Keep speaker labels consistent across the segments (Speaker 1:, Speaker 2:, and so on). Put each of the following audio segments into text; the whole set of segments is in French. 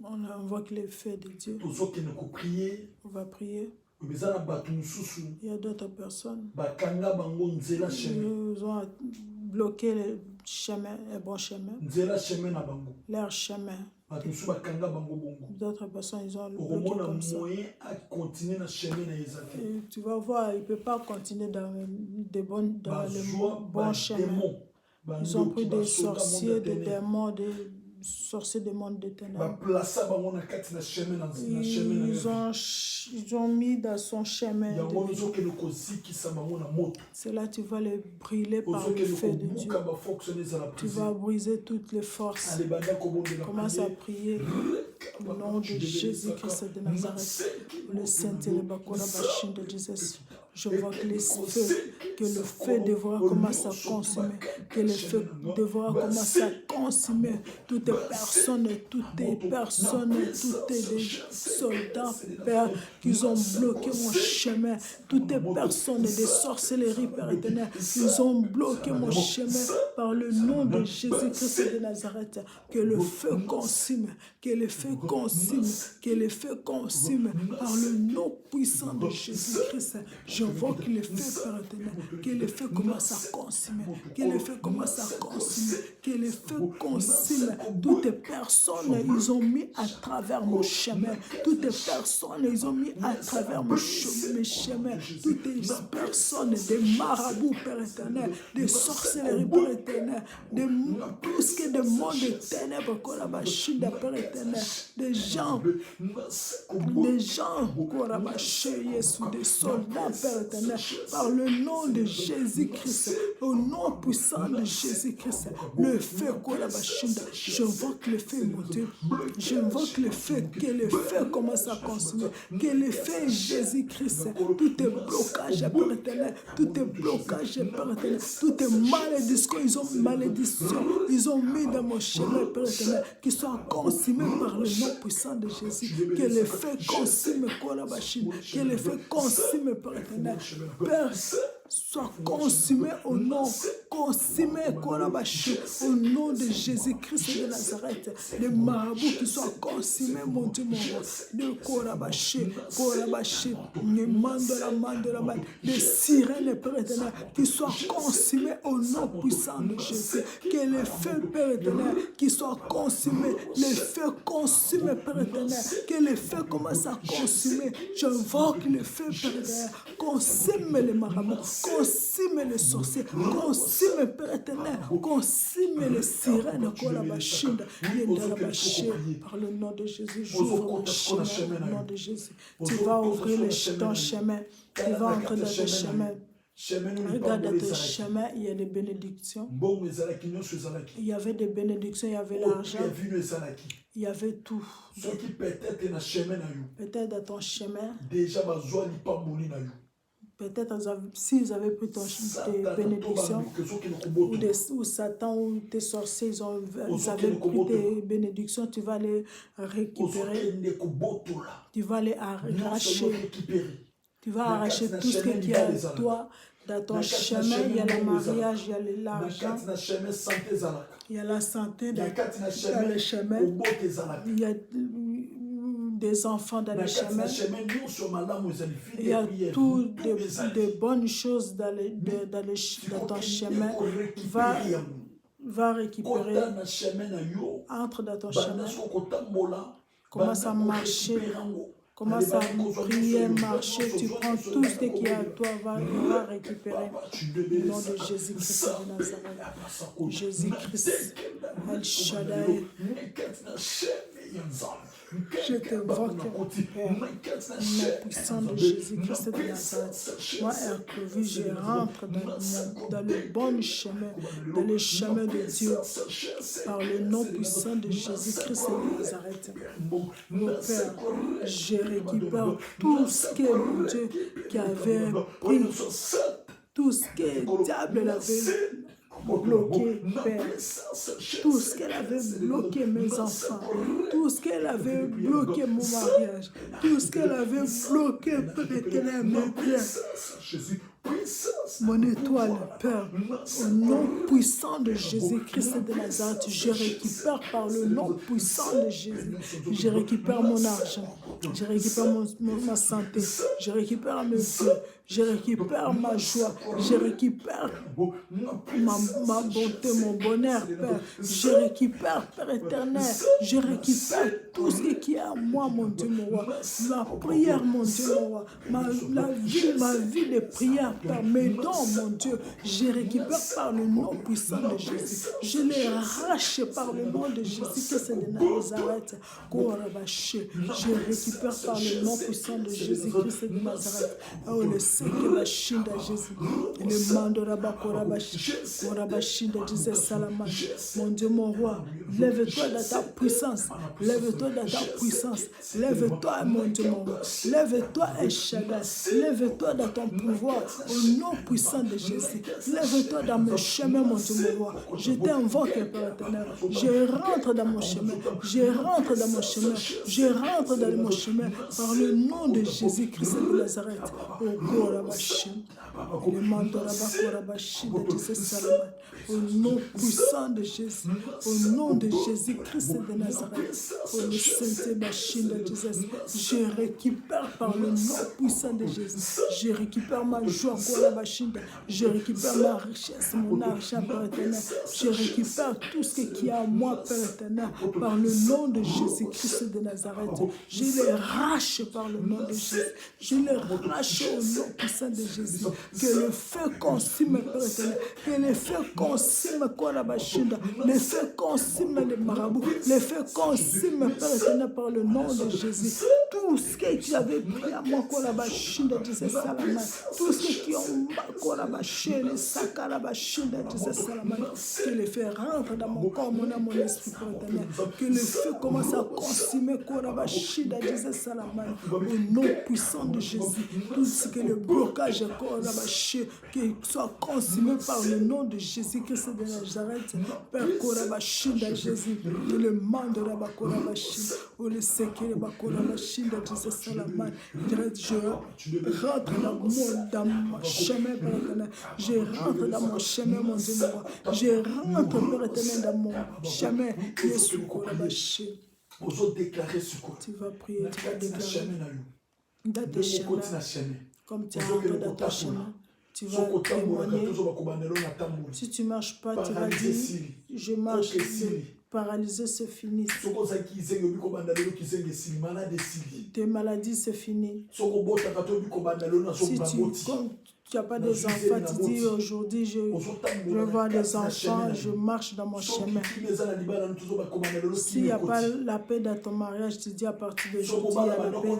Speaker 1: On invoque les faits de Dieu. On va prier. Il y a d'autres personnes qui ont bloqué le chemin, le bon chemin, leur chemin. D'autres personnes, ils ont bloqué comme ça. Et tu vas voir, il ne peut pas continuer dans le bon chemin. Ils ont pris des sorciers, des démons, des sorciers des mondes des ténèbres. Ils ont mis dans son chemin. C'est là tu vas les brûler par le feu de Dieu. Tu vas briser toutes les forces. Commence à prier au nom de Jésus-Christ de Nazareth. Le Saint-Esprit de Jésus. Je vois que le feu devra commencer à consumer, que le feu devra commencer à consumer toutes les personnes, toutes les soldats, Père, qui ont bloqué mon chemin, toutes les personnes des sorcelleries, Père éternel, ils ont bloqué mon chemin par le nom de Jésus-Christ de Nazareth, que le feu consume, que le feu consume, que le feu consume par le nom puissant de Jésus-Christ. J'invoque le feu, Père éternel, que le feu commence à consumer, que le feu commence à consumer, que le feu consume toutes les personnes, ils ont mis à travers mon chemin, toutes les personnes, ils ont mis à travers mes chemins, toutes les personnes, des marabouts, Père éternel, des sorcelleries, Père éternel, tout ce qui est des mondes de ténèbres, Père éternel, des gens, des soldats, Père éternel, par le nom de Jésus-Christ, au nom puissant de Jésus-Christ, le feu, j'invoque le feu, mon Dieu, j'invoque le feu, que le feu commence à consumer, que le feu Jésus-Christ, tout est blocage, Père éternel, tout est blocage, Père éternel, tout est malédiction, ils ont mis dans mon chemin, Père éternel, qui soit consumé par le nom puissant de Jésus, que le feu consume, que le feu consume, Père éternel, Père, soit consumé au nom, consumé au nom de Jésus-Christ de Nazareth, les marabouts qui soient consumés, mon Dieu, mon roi, de Korabaché, les sirènes, Père éternel, qui soient consumés au nom puissant de Jésus, que les feux, Père éternel, qui soient consumés, les feux consumés, Père éternel, que les feux commencent à consumer, j'invoque le feu, Père éternel, consume les marabouts, consume les sorciers, consume, Père éternel, consume les sirènes, par le nom de Jésus, j'ouvre le chemin, au nom de Jésus, tu vas ouvrir ton chemin, tu vas entrer dans ton chemin. Regarde dans tes chemins, il y a des bénédictions. Il y avait des bénédictions, il y avait l'argent. Il y avait tout. Peut-être dans ton chemin. Peut-être s'ils avaient pris tes bénédictions, ou Satan ou tes sorciers, ils avaient pris tes bénédictions, tu vas les récupérer. Tu vas les arracher. Tu vas arracher tout ce qui est à toi. Dans ton chemin, il y a le mariage, il y a l'argent, il y a la santé dans le chemin, il y a des enfants dans le chemin, il y a toutes de bonnes choses dans ton chemin. Va récupérer, entre dans ton chemin, commence à marcher. Commence à prier, marcher, tu prends tout ce qui est à toi, va récupérer. Au nom de Jésus-Christ de Nazareth. Jésus-Christ, El Shaddai. Je t'invoque, Père, nom puissant de Jésus-Christ de Nazareth. Moi, Hercule, je rentre dans le bon chemin, dans le chemin de Dieu, par le nom puissant de Jésus-Christ de Nazareth. Mon Père, je récupère tout ce que mon Dieu qui avait pris, tout ce que le diable avait bloqué, Père, tout ce qu'elle avait bloqué mes enfants, tout ce qu'elle avait bloqué mon mariage, tout ce qu'elle avait bloqué, Père éternel, mes biens. mon étoile, Père, au nom puissant de Jésus-Christ de Nazareth, je récupère par le nom puissant de Jésus. Je récupère mon argent, je récupère ma santé, je récupère mes vœux, je récupère ma joie, je récupère ma bonté, mon bonheur, Père. Je récupère, Père éternel, je récupère tout ce qui est à moi, mon Dieu, mon roi. Ma prière, mon Dieu, mon roi. Ma vie de prière, Père. Mes dons, mon Dieu, je récupère par le nom puissant de Jésus. Je les arrache par le nom de Jésus, que c'est de Nazareth. Je récupère par le nom puissant de Jésus-Christ de Nazareth. Oh, le Seigneur va chinda Jésus. Le mandoraba korabashinda Jésus Salama. Mon Dieu, mon roi, lève-toi dans ta puissance. Lève-toi dans ta puissance. Lève-toi, mon Dieu, mon roi. Lève-toi, El Shaddai. Lève-toi dans ton pouvoir au nom puissant de Jésus. Lève-toi dans mon chemin, mon Dieu, mon roi. Je t'invoque, Père éternel. Je rentre dans mon chemin. Je rentre dans mon chemin. Je rentre dans mon chemin par le nom de Jésus-Christ de Nazareth. Au nom puissant de Jésus, au nom de Jésus-Christ de Nazareth, au je récupère par le nom puissant de Jésus, je récupère ma joie, je récupère ma richesse, mon argent, Père éternel, je récupère tout ce qui est à moi, Père éternel, par le nom de Jésus-Christ de Nazareth, je les rache par le nom de Jésus, je les rache au nom puissant de Jésus, que le feu consume, Père éternel, que le feu consume Korabashinda, le feu consume les marabouts, le feu consume, Père éternel, par le nom de Jésus, tout ce que tu avais pris à moi, Korabashinda, disait Salaman, tout ce qui ont Korabashinda, les Sakarabashinda, disait Salaman, que le feu rentre dans mon corps, mon âme, mon esprit, Père éternel, que le feu commence à consumer Korabashinda, disait Salaman, au nom puissant de Jésus, tout ce que le blocage Korabashinda, qu'il soit consumé par le nom de Jésus-Christ de Nazareth, Père Korabashinda, Jésus, le monde de Rabba Korabashinda, ou le secret de Korabashinda, disait Salaman, je rentre dans mon chemin, Père éternel, je rentre dans mon chemin, mon Dieu, mon roi, je rentre, Père éternel, dans mon chemin, Yesu Korabashinda. Tu vas prier, tu vas déclarer dans tes chemins, comme tu as rentré dans ton chemin. Tu vas témoigner. Si tu ne marches pas, tu vas dire, je marche, paralysé, c'est fini. Tes maladies, c'est fini. Si tu n'as pas des enfants, tu dis aujourd'hui, je vais voir des enfants, je marche dans mon chemin. S'il n'y a pas la paix dans ton mariage, tu dis à partir d'aujourd'hui, il y a la paix.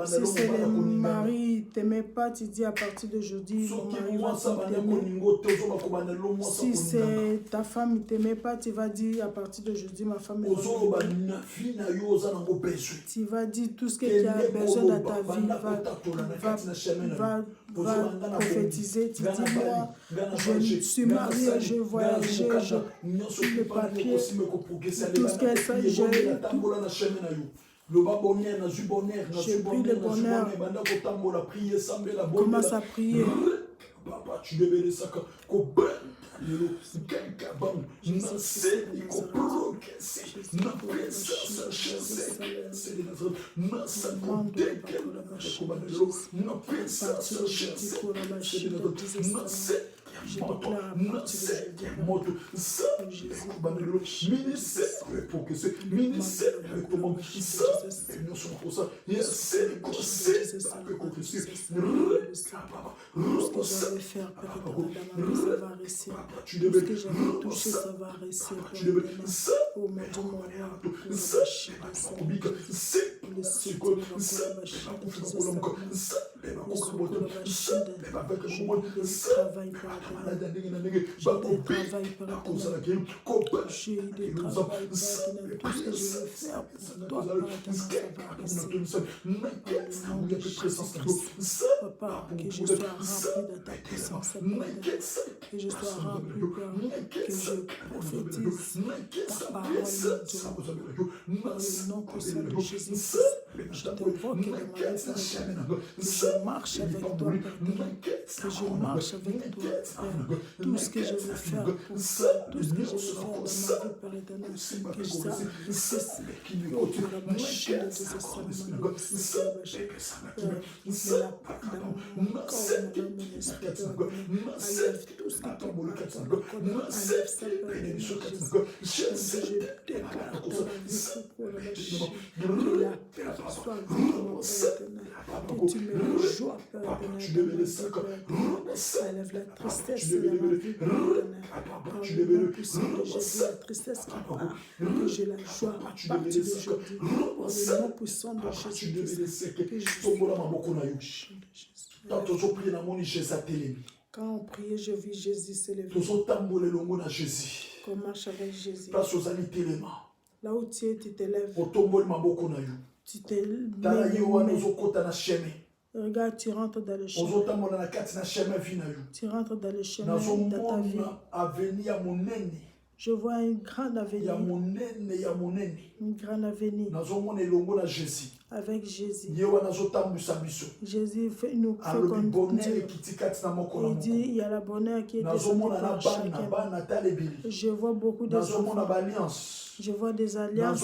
Speaker 1: Si c'est le mari ne t'aimait pas, tu dis à partir d'aujourd'hui, mon mari va t'aimer. Si c'est ta femme ne t'aimait pas, tu vas dire à partir d'aujourd'hui, ma femme va m'aimer. Tu vas dire tout ce que tu as besoin dans ta vie, va prophétiser, tu dis moi, je suis marié, je voyage, j'ai le papier, tout ce que ça, j'ai pris le bonheur, commence à prier. Je déclare à ce que j'avais faire, Père éternel, ça va réussir. Tout ce que j'avais touché, ça va réussir. Oh mon Dieu, mon roi, Papa, que je sois rempli de ta puissance, que je sois rempli, que je prophétise ta parole, Dieu, dans le nom puissant de Jésus. Je t'invoque dans ma vie, Père éternel. Que je marche avec toi, Père éternel. Que je marche avec toi, Père. Tout ce que je veux faire pour toi, tout ce que je veux faire dans ma vie, Père éternel. Que ça reste que tu rabâches de tes esclaves, dans mon corps, dans mon esprit, Père éternel. Enlève tout ce qui te parle, enlève ça, Père éternel, Jésus. Je déclare dans ma vie pour la paix soit avec moi, Père éternel. Que tu me rejoins, Père éternel, dans ma vie, Père éternel. Enlève la tristesse de ma vie, Père éternel. Dans le nom puissant de Jésus, la tristesse qui part, que j'ai la joie à partir d'aujourd'hui. Dans le nom puissant de Jésus, que je suis quand on prie, je vis Jésus s'élever. Qu'on marche avec Jésus. Là où tu es, tu t'élèves. Tu te mets. Regarde, tu rentres dans le chemin. Tu rentres dans le chemin de ta vie. Je vois un grand avenir. Une grande avenir. Avec Jésus. Jésus nous fait conduire. Il dit il y a le bonheur qui est descendu par chacun. Je vois beaucoup des enfants. Je vois des alliances.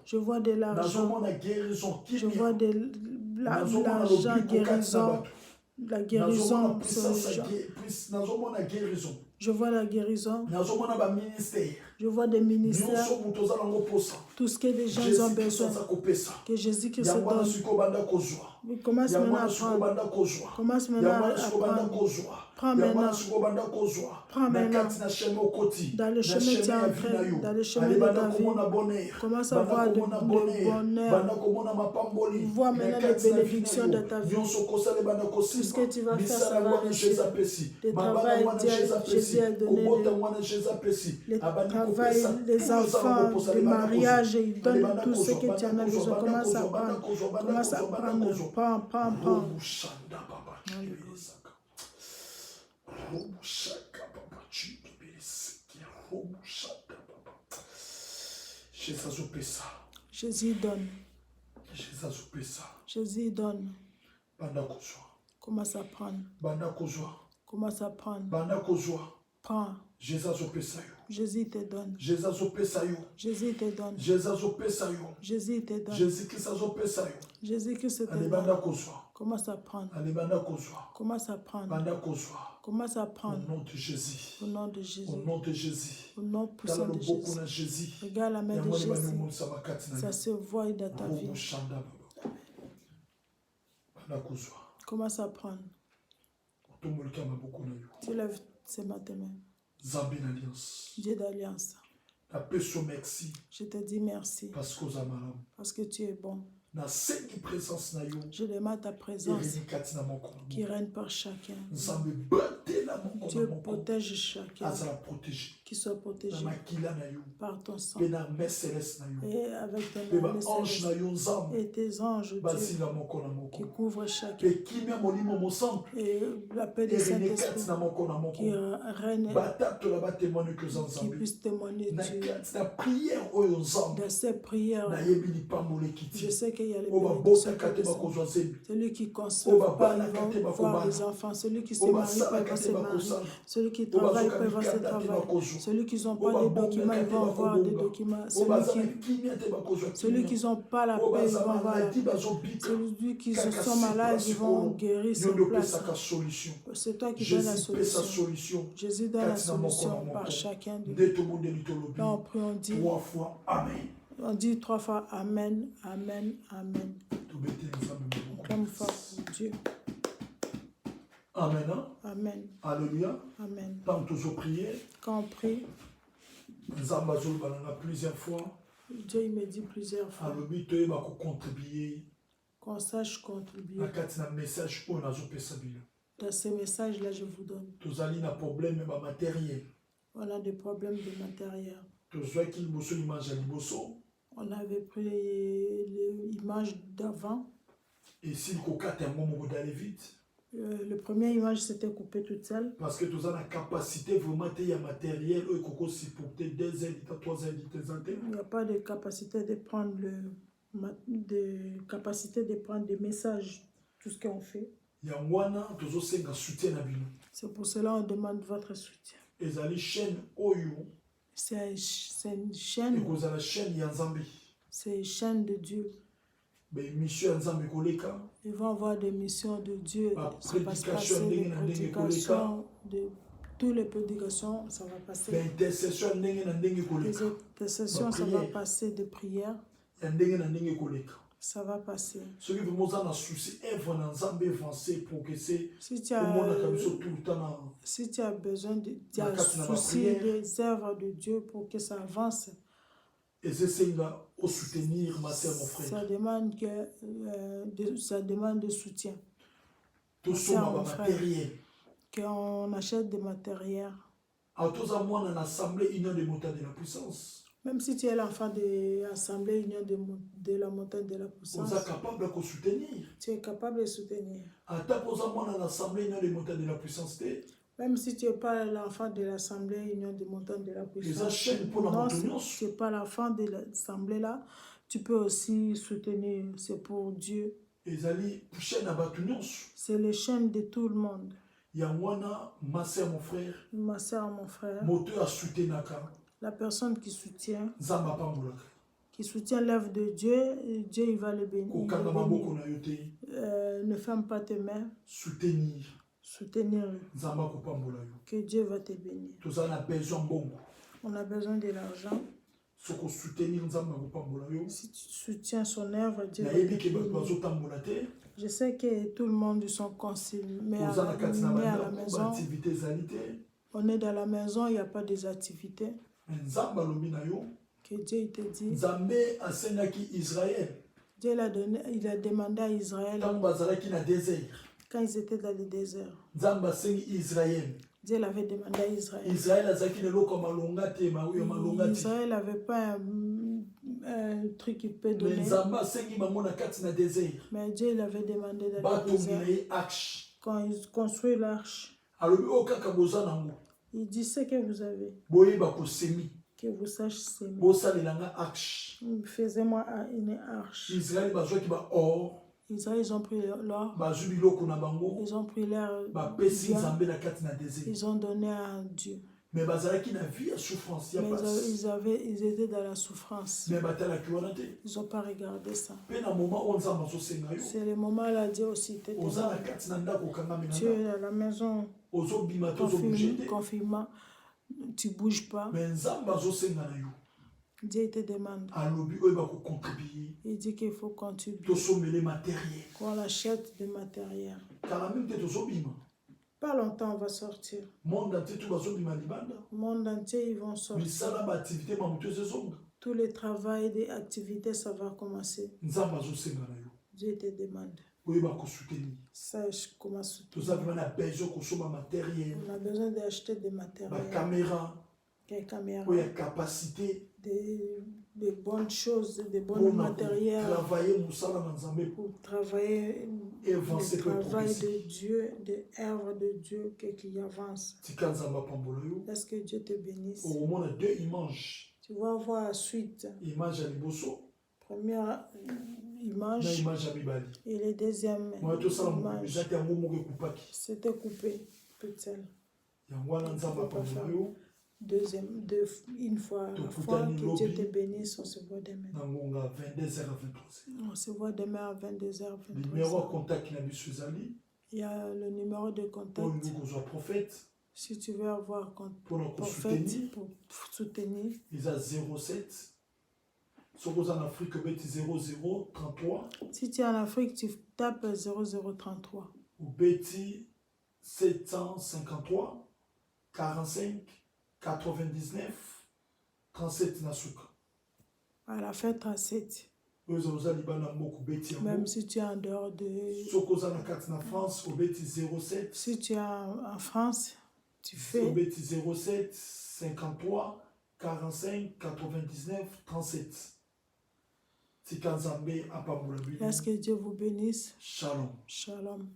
Speaker 1: Je vois de l'argent. Je vois de l'argent, guérison. La guérison. Je vois la guérison. Je vois des ministères. Tout ce que les gens ont besoin. Que Jésus-Christ se donne. Commence maintenant à prendre. Commence maintenant à prendre. Prends maintenant. Prends maintenant. Dans le chemin tu es entré, dans le chemin de ta vie. Commence à voir le bonheur. Vois maintenant les bénédictions de ta vie. Tout ce que tu vas faire, ça va réussir. Le travail, Jésus a donné le travail, les enfants, le mariage, il donne tout ce que tu en as besoin. Commence à prendre. Commence à prendre. Prends. Jésus donne. Jésus donne. Commence à prendre. Commence à prendre. Prends. Jésus te donne. Jésus te donne. Jésus te donne. Jésus-Christ te donne. Commence à prendre. Commence à prendre. Commence à prendre.
Speaker 2: Au nom de Jésus.
Speaker 1: Au nom de Jésus.
Speaker 2: Au nom de Jésus.
Speaker 1: Au nom puissant de Jésus. Regarde la main de Jésus. Ça se voit dans ta vie. Commence à prendre. Tu lèves ce matin même. Dieu d'alliance. Je te dis merci. Parce que tu es bon. Je demande ta présence qui règne par chacun. Dieu protège chacun. Qui soit protégé par ton sang. Et avec ton armée céleste. Et tes anges, Dieu, qui couvrent chacun. Et la paix du Saint-Esprit qui règne, qui puisse témoigner dans ces prières. Je sais qu'il y a les bénédictions. Celui qui ne conçoit pas, il va voir les enfants. Celui qui se marie pas, il va se marier. Celui qui travaille pas, il va se travailler. Celui qui n'ont pas les documents, ils vont avoir des documents. Celui qui n'ont pas la paix, ils vont avoir la paix. Celui qui sont malades, ils vont guérir sur place. C'est toi qui donnes la solution. Jésus donne la solution par chacun de nous. Là, on prie, on dit
Speaker 2: 3 fois Amen.
Speaker 1: On dit 3 fois Amen, Amen, Amen. Comme fort pour Dieu.
Speaker 2: Amen.
Speaker 1: Amen.
Speaker 2: Alléluia.
Speaker 1: Amen.
Speaker 2: Quand
Speaker 1: on prie,
Speaker 2: plusieurs fois.
Speaker 1: Dieu il me dit plusieurs fois. Qu'on sache contribuer. Dans ces messages-là, je vous donne. On a des problèmes de matériel. On avait pris l'image d'avant.
Speaker 2: Et si le d'aller vite.
Speaker 1: Le premier image s'était coupé toute seule.
Speaker 2: Parce que tu as la capacité vraiment de matériel ou supporter 2 heures, 3 heures,
Speaker 1: il n'y a pas de capacité de prendre de capacité de prendre des messages, tout ce qu'on fait.
Speaker 2: yango wana tozosenga soutien na bino.
Speaker 1: C'est pour cela on demande votre soutien.
Speaker 2: Ezali chaîne oyo
Speaker 1: C'est une chaîne,
Speaker 2: ekozala chaîne ya nzambe.
Speaker 1: c'est une chaîne de Dieu.
Speaker 2: Mission ya nzambe koleka.
Speaker 1: Ils vont avoir des missions de Dieu. Ça va se passer,
Speaker 2: Prédication
Speaker 1: des prédications, de toutes les prédications, ça va passer.
Speaker 2: Intercession ya ndenge na ndenge
Speaker 1: Les
Speaker 2: koleka.
Speaker 1: intercessions, ça va passer, des prières,
Speaker 2: Ya ndenge na ndenge koleka.
Speaker 1: ça va passer.
Speaker 2: Soki vraiment oza na souci œuvre na nzambe avancé pour que c'est
Speaker 1: Si tu
Speaker 2: omonaka biso tout le temps na
Speaker 1: si tu as besoin de, tu
Speaker 2: Na
Speaker 1: as
Speaker 2: kati na
Speaker 1: souci
Speaker 2: baprière.
Speaker 1: des œuvres de Dieu pour que ça avance,
Speaker 2: ezesenga au soutenir ma sœur mon frère.
Speaker 1: ça demande ça demande de soutien.
Speaker 2: Tosomba
Speaker 1: mon
Speaker 2: ba
Speaker 1: frère.
Speaker 2: matériel.
Speaker 1: Qu'on achète des matériels.
Speaker 2: A toza mwana na assemblée union des montagnes de la puissance.
Speaker 1: Même si tu es l'enfant de l'Assemblée Union de la montagne de la puissance,
Speaker 2: Oza capable de soutenir.
Speaker 1: tu es capable de soutenir.
Speaker 2: Ata poza mwana na assemblée union des montagnes de la puissance te.
Speaker 1: Même si tu n'es pas l'enfant de l'Assemblée Union des montagnes de la puissance,
Speaker 2: chaîne pour la
Speaker 1: non,
Speaker 2: maintenance.
Speaker 1: si tu n'es pas l'enfant de l'Assemblée là, tu peux aussi soutenir. C'est pour Dieu.
Speaker 2: Ezali chaîne à batu nyonso.
Speaker 1: C'est les chaînes de tout le monde.
Speaker 2: Ya wana ma sœur mon frère.
Speaker 1: Ma soeur, mon frère,
Speaker 2: Moteur a soutenaka.
Speaker 1: la personne qui soutient
Speaker 2: Nzamba pambolaka.
Speaker 1: l'œuvre de Dieu, Dieu il va le bénir.
Speaker 2: Kokanga maboko na yo te.
Speaker 1: Ne ferme pas tes mains,
Speaker 2: Soutenir.
Speaker 1: soutenir,
Speaker 2: Nzamba ko pambola yo.
Speaker 1: que Dieu va te bénir.
Speaker 2: Toza na besoin bongo.
Speaker 1: On a besoin de l'argent.
Speaker 2: Soko soutenir nzamba ko pambola yo.
Speaker 1: Si tu soutiens son œuvre, Dieu
Speaker 2: Na
Speaker 1: va te
Speaker 2: yebi ke
Speaker 1: bénir.
Speaker 2: bazo tambola te.
Speaker 1: Je sais que tout le monde sont conciliés, mais à
Speaker 2: Toza na kati na
Speaker 1: la
Speaker 2: banda
Speaker 1: maison,
Speaker 2: activité ezali te.
Speaker 1: on est dans la maison, il n'y a pas des activités.
Speaker 2: Nzamba lobi na yo.
Speaker 1: Que Dieu il te dit.
Speaker 2: Nzambe asengaki Israël.
Speaker 1: Dieu il a demandé à Israël,
Speaker 2: Tant bazalaki na désert.
Speaker 1: quand ils étaient dans le désert,
Speaker 2: Nzamba asengi Israël.
Speaker 1: Dieu l'avait demandé à Israël.
Speaker 2: Israël azalaki na eloko malonga te maoyo malonga te.
Speaker 1: Israël n'avait pas un truc qu'il peut
Speaker 2: Mais
Speaker 1: donner.
Speaker 2: Nzamba asengi bango na kati na désert.
Speaker 1: Mais Dieu il avait demandé dans le
Speaker 2: Batongi na
Speaker 1: désert.
Speaker 2: ye arche.
Speaker 1: Quand ils construisent l'arche,
Speaker 2: Alobi o kaka boza nango.
Speaker 1: il dit ce que vous avez,
Speaker 2: Boyeba kosemi.
Speaker 1: que vous sachiez s'aimer.
Speaker 2: Bosalelanga arche.
Speaker 1: Faisez-moi une arche.
Speaker 2: Israël bazwaki ba or.
Speaker 1: Israël, ils ont pris l'or,
Speaker 2: Bazwi biloko na bango.
Speaker 1: ils ont pris l'air
Speaker 2: Bapesi
Speaker 1: bien,
Speaker 2: Nzambe na kati na désert.
Speaker 1: ils ont donné à Dieu.
Speaker 2: Mais bazalaki na vie ya souffrance ya
Speaker 1: Mais
Speaker 2: passe.
Speaker 1: ils étaient dans la souffrance.
Speaker 2: Mais batalaki wana te.
Speaker 1: Ils n'ont pas regardé ça.
Speaker 2: Mpe na moment oyo Nzambe azosenga yo.
Speaker 1: C'est le moment là, Dieu aussi te
Speaker 2: Oza na
Speaker 1: demande.
Speaker 2: kati na ndako okangami na
Speaker 1: Tu es à la maison,
Speaker 2: ozobima te ozobouge te.
Speaker 1: confinement, tu ne bouges pas.
Speaker 2: Mais Nzambe azosenga na yo.
Speaker 1: Dieu te demande.
Speaker 2: Alobi oyo bakocontribue.
Speaker 1: Il dit qu'il faut contribuer,
Speaker 2: Tosomele matériel.
Speaker 1: qu'on achète du matériel.
Speaker 2: Kala même te tozobima.
Speaker 1: Pas longtemps, on va sortir.
Speaker 2: Monde entier to bazobima libanda.
Speaker 1: Le monde entier, ils vont sortir.
Speaker 2: Misala baactivité mamutu ezozonga.
Speaker 1: Tous les travails, des activités, ça va commencer.
Speaker 2: Nzambe azosenga na yo.
Speaker 1: Dieu te demande.
Speaker 2: Oyo bakosoutenir.
Speaker 1: Sache comment soutenir.
Speaker 2: Toza vraiment na besoin kosomba matériel.
Speaker 1: On a besoin d'acheter des matériels,
Speaker 2: Bacaméra.
Speaker 1: des caméras,
Speaker 2: Oyo ya capacité.
Speaker 1: des bonnes choses, des bons
Speaker 2: Pour
Speaker 1: matériels
Speaker 2: travailler mosala na Nzambe.
Speaker 1: pour travailler
Speaker 2: Et avancer
Speaker 1: le
Speaker 2: pour
Speaker 1: travail
Speaker 2: progresser.
Speaker 1: de Dieu, des œuvres de Dieu qui avance.
Speaker 2: Tika Nzambe apambola yo.
Speaker 1: Laisse que Dieu te bénisse.
Speaker 2: Okomona deux images.
Speaker 1: Tu vas voir la suite.
Speaker 2: Image ya liboso
Speaker 1: Première
Speaker 2: na
Speaker 1: image
Speaker 2: image ya mibali.
Speaker 1: et le deuxième
Speaker 2: Moya tosala
Speaker 1: image.
Speaker 2: mokonzi te yango moko ekupaki.
Speaker 1: C'était coupé, toute seule.
Speaker 2: Yango wana Nzambe apambola yo.
Speaker 1: Une fois,
Speaker 2: Tout
Speaker 1: la
Speaker 2: foutu
Speaker 1: fois
Speaker 2: à
Speaker 1: que
Speaker 2: lobby.
Speaker 1: Dieu te bénisse, on se voit demain.
Speaker 2: Na ngonga 22h à 23h.
Speaker 1: On se voit demain à 22h,
Speaker 2: Numéro
Speaker 1: 23h.
Speaker 2: contact na biso ezali.
Speaker 1: Il y a le numéro de
Speaker 2: Oyo
Speaker 1: contact.
Speaker 2: ngi kozwa prophète.
Speaker 1: Si tu veux avoir
Speaker 2: Mpona
Speaker 1: prophète
Speaker 2: kosoutenir.
Speaker 1: pour soutenir,
Speaker 2: Eza 07. Soki oza na Afrique obeti 0033.
Speaker 1: si tu es en Afrique, tu tapes 0033.
Speaker 2: Obeti 753 45 99 37 na suka.
Speaker 1: À la fête 37.
Speaker 2: Oyo oza libanda mboka obeti yango.
Speaker 1: Même si tu es en dehors de.
Speaker 2: Soki oza na kati na France obeti 07.
Speaker 1: Si tu es en France, tu fais.
Speaker 2: Obeti 07 53 45 99 37. Tika Nzambe apambola bino.
Speaker 1: Est-ce que Dieu vous bénisse?
Speaker 2: Shalom.
Speaker 1: Shalom.